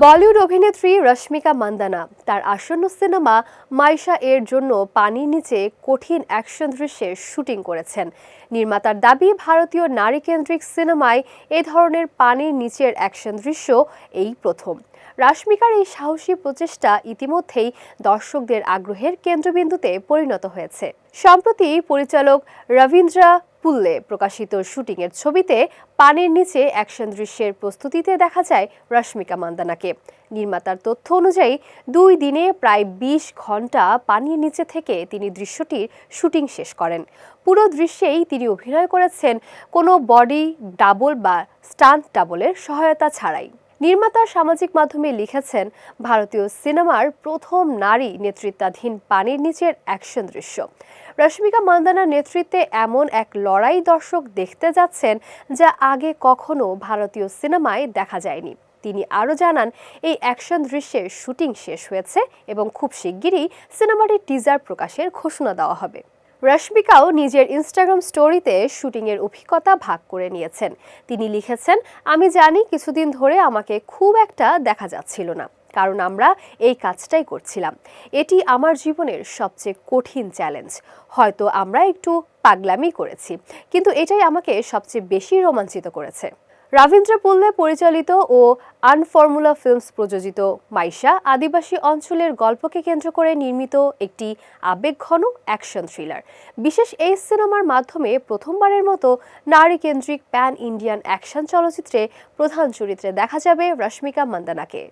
বলিউড অভিনেত্রী রশ্মিকা মান্দানা তার আসন্ন সিনেমা মাইশা এর জন্য পানির নিচে কঠিন অ্যাকশন দৃশ্যের শুটিং করেছেন। নির্মাতার দাবি, ভারতীয় নারী কেন্দ্রিক সিনেমায় এ ধরনের পানির নিচের অ্যাকশন দৃশ্য এই প্রথম। রশ্মিকার এই সাহসী প্রচেষ্টা ইতিমধ্যেই দর্শকদের আগ্রহের কেন্দ্রবিন্দুতে পরিণত হয়েছে। সম্প্রতি পরিচালক রবীন্দ্র পুল্লে প্রকাশিত শুটিংয়ের ছবিতে পানির নিচে অ্যাকশন দৃশ্যের প্রস্তুতিতে দেখা যায় রশ্মিকা মান্দানাকে। নির্মাতার তথ্য অনুযায়ী 2 দিনে প্রায় 20 ঘন্টা পানির নিচে থেকে তিনি দৃশ্যটির শুটিং শেষ করেন। পুরো দৃশ্যেই তিনি অভিনয় করেছেন কোনো বডি ডাবল বা স্টান্ট ডাবলের সহায়তা ছাড়াই। নির্মাতা সামাজিক মাধ্যমে লিখেছেন, ভারতীয় সিনেমার প্রথম নারী নেতৃত্বাধীন পানির নিচের অ্যাকশন দৃশ্য। রশ্মিকা মান্দানার নেতৃত্বে এমন এক লড়াই দর্শক দেখতে যাচ্ছেন যা আগে কখনো ভারতীয় সিনেমায় দেখা যায়নি। তিনি আরও জানান, এই অ্যাকশন দৃশ্যের শুটিং শেষ হয়েছে এবং খুব শিগগিরই সিনেমাটির টিজার প্রকাশের ঘোষণা দেওয়া হবে। রশ্মিকাও নিজের ইনস্টাগ্রাম স্টোরিতে শুটিংয়ের অভিজ্ঞতা ভাগ করে নিয়েছেন। তিনি লিখেছেন, আমি জানি কিছুদিন ধরে আমাকে খুব একটা দেখা যাচ্ছিল না, কারণ আমরা এই কাজটাই করছিলাম। এটি আমার জীবনের সবচেয়ে কঠিন চ্যালেঞ্জ। হয়তো আমরা একটু পাগলামি করেছি, কিন্তু এটাই আমাকে সবচেয়ে বেশি রোমাঞ্চিত করেছে। রবীন্দ্র পুল্লে পরিচালিত ও আনফর্মুলা ফিল্মস প্রযোজিত মাইশা আদিবাসী অঞ্চলের গল্পকে কেন্দ্র করে নির্মিত একটি আবেগঘন অ্যাকশন থ্রিলার। বিশেষ এই সিনেমার মাধ্যমে প্রথমবারের মতো নারী কেন্দ্রিক প্যান ইন্ডিয়ান অ্যাকশন চলচ্চিত্রে প্রধান চরিত্রে দেখা যাবে রশ্মিকা মান্দানাকে।